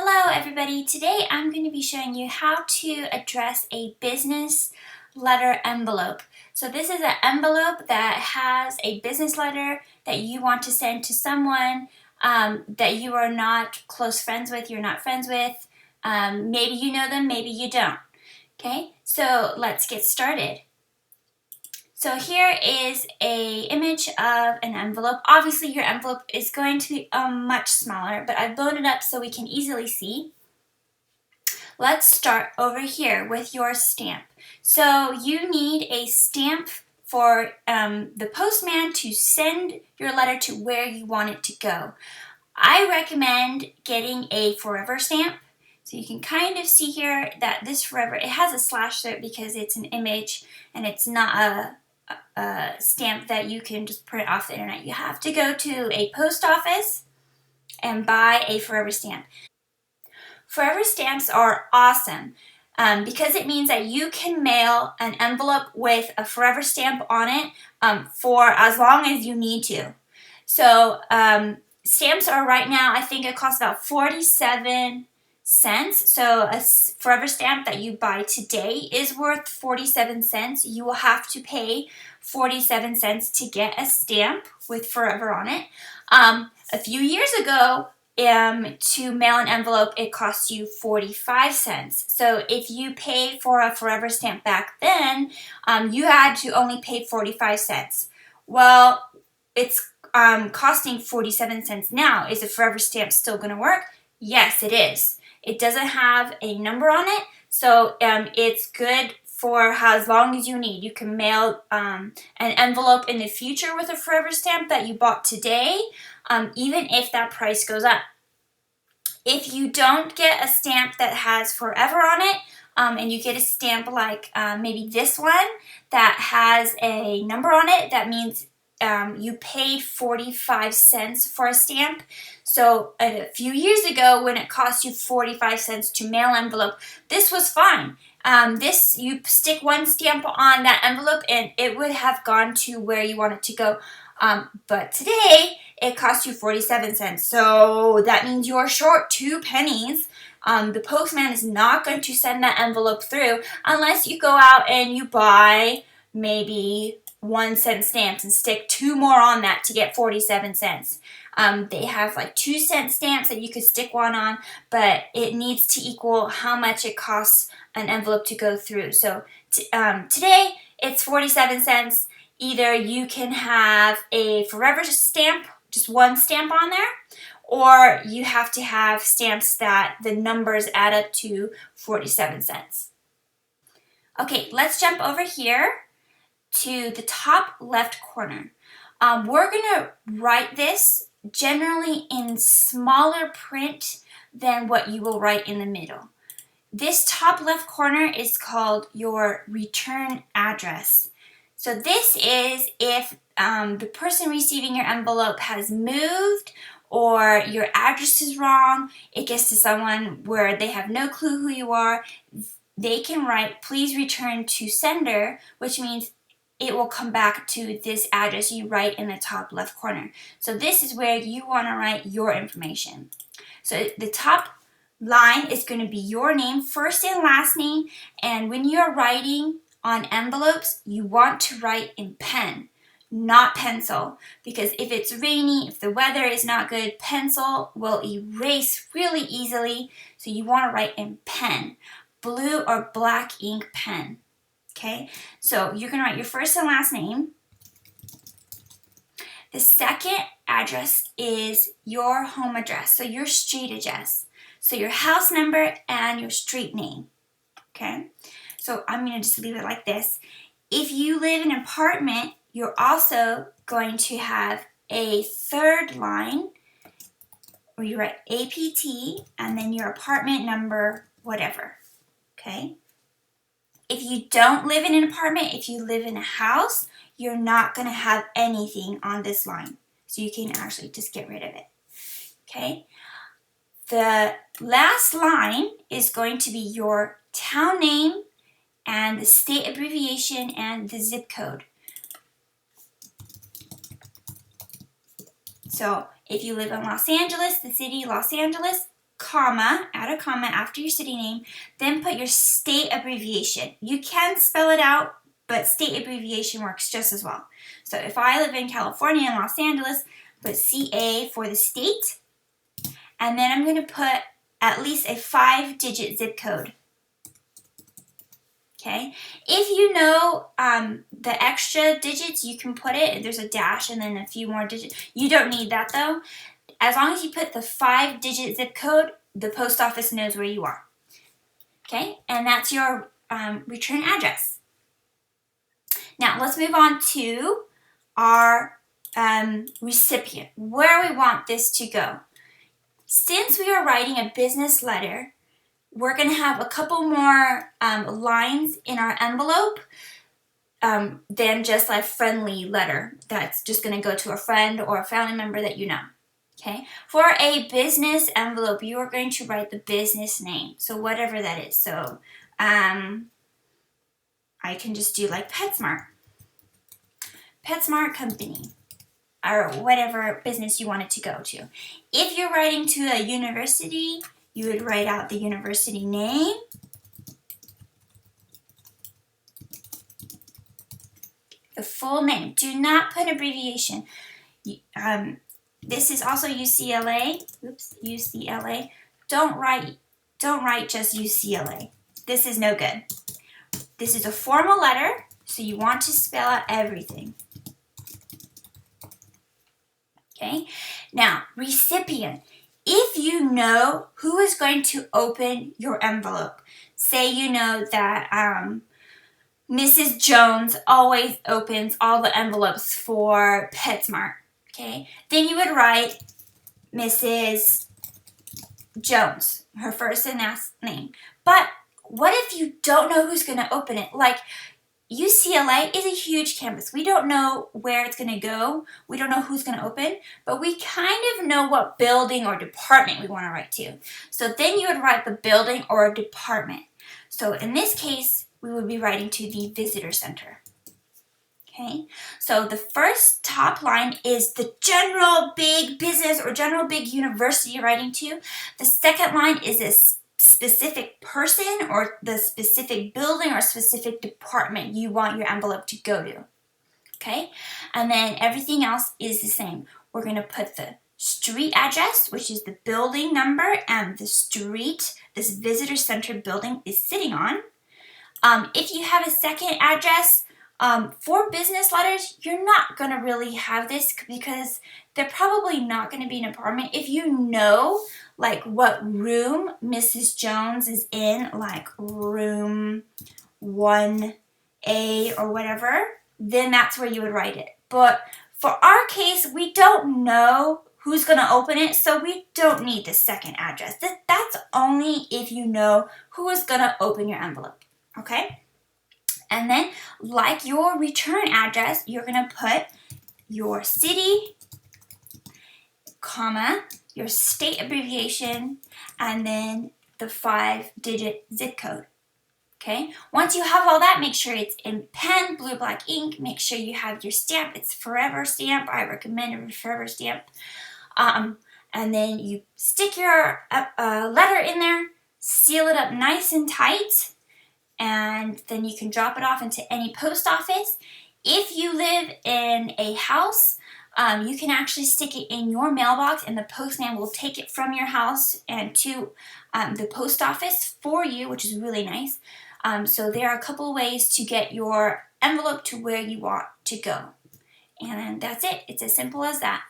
Hello everybody, today I'm going to be showing you how to address a business letter envelope. So this is an envelope that has a business letter that you want to send to someone that you are not close friends with, you're not friends with. Maybe you know them, maybe you don't. Okay, so let's get started. So here is an image of an envelope. Obviously your envelope is going to be much smaller, but I've blown it up so we can easily see. Let's start over here with your stamp. So you need a stamp for the postman to send your letter to where you want it to go. I recommend getting a forever stamp. So you can kind of see here that this forever, it has a slash through it because it's an image and it's not a stamp that you can just print off the internet. You have to go to a post office and buy a forever stamp. Forever stamps are awesome because it means that you can mail an envelope with a forever stamp on it for as long as you need to. So stamps are right now, I think it costs about 47 cents. So a forever stamp that you buy today is worth 47 cents. You will have to pay 47 cents to get a stamp with forever on it. A few years ago, to mail an envelope, it costs you 45 cents. So if you paid for a forever stamp back then, you had to only pay 45 cents. Well, it's costing 47 cents now. Is a forever stamp still going to work? Yes, it is. It doesn't have a number on it, so it's good for as long as you need. You can mail an envelope in the future with a forever stamp that you bought today, even if that price goes up. If you don't get a stamp that has forever on it, and you get a stamp like maybe this one that has a number on it, that means you paid 45 cents for a stamp. So a few years ago when it cost you 45 cents to mail envelope, this was fine. This, you stick one stamp on that envelope and it would have gone to where you want it to go. But today it costs you 47 cents. So that means you're short 2 pennies. The postman is not going to send that envelope through unless you go out and you buy maybe 1-cent stamps and stick 2 more on that to get 47 cents. They have like 2-cent stamps that you could stick one on, but it needs to equal how much it costs an envelope to go through. So today it's 47 cents. Either you can have a forever stamp, just one stamp on there, or you have to have stamps that the numbers add up to 47 cents. Okay, let's jump over here to the top left corner. We're going to write this generally in smaller print than what you will write in the middle. This top left corner is called your return address. So this is if the person receiving your envelope has moved or your address is wrong, it gets to someone where they have no clue who you are, they can write, please return to sender, which means it will come back to this address you write in the top left corner. So this is where you want to write your information. So the top line is going to be your name, first and last name, and when you're writing on envelopes, you want to write in pen, not pencil, because if it's rainy, if the weather is not good, pencil will erase really easily, so you want to write in pen, blue or black ink pen. Okay, so you're going to write your first and last name. The second address is your home address, so your street address. So your house number and your street name. Okay, so I'm going to just leave it like this. If you live in an apartment, you're also going to have a third line where you write APT and then your apartment number, whatever. Okay. If you don't live in an apartment, if you live in a house, you're not going to have anything on this line. So you can actually just get rid of it. Okay? The last line is going to be your town name and the state abbreviation and the zip code. So if you live in Los Angeles, the city Los Angeles, comma, add a comma after your city name, then put your state abbreviation. You can spell it out, but state abbreviation works just as well. So if I live in California in Los Angeles, put CA for the state, and then I'm going to put at least a 5-digit zip code. Okay, if you know the extra digits, you can put it, there's a dash and then a few more digits. You don't need that though. As long as you put the 5-digit zip code, the post office knows where you are. Okay, and that's your return address. Now let's move on to our recipient, where we want this to go. Since we are writing a business letter, we're going to have a couple more lines in our envelope than just a friendly letter that's just going to go to a friend or a family member that you know. Okay, for a business envelope, you are going to write the business name, so whatever that is. So I can just do like PetSmart Company, or whatever business you want it to go to. If you're writing to a university, you would write out the university name, the full name. Do not put abbreviation. This is also UCLA. Oops, UCLA. Don't write just UCLA. This is no good. This is a formal letter, so you want to spell out everything. Okay? Now, recipient. If you know who is going to open your envelope, say you know that Mrs. Jones always opens all the envelopes for PetSmart, okay? Then you would write Mrs. Jones, her first and last name. But what if you don't know who's going to open it? Like, UCLA is a huge campus. We don't know where it's going to go. We don't know who's going to open, but we kind of know what building or department we want to write to. So then you would write the building or department. So in this case, we would be writing to the visitor center. Okay, so the first top line is the general big business or general big university you're writing to. The second line is a specific person or the specific building or specific department you want your envelope to go to. Okay, and then everything else is the same. We're going to put the street address, which is the building number and the street this visitor center building is sitting on. If you have a second address, for business letters, you're not going to really have this because they're probably not going to be an apartment. If you know like what room Mrs. Jones is in, like room 1A or whatever, then that's where you would write it. But for our case, we don't know who's going to open it, so we don't need the second address. That's only if you know who is going to open your envelope, okay? And then, like your return address, you're going to put your city, comma, your state abbreviation, and then the 5-digit zip code. Okay? Once you have all that, make sure it's in pen, blue, black ink. Make sure you have your stamp. It's forever stamp. I recommend a forever stamp. And then you stick your letter in there, seal it up nice and tight, and then you can drop it off into any post office. If you live in a house, you can actually stick it in your mailbox and the postman will take it from your house and to the post office for you, which is really nice. So there are a couple ways to get your envelope to where you want to go. And that's it. It's as simple as that.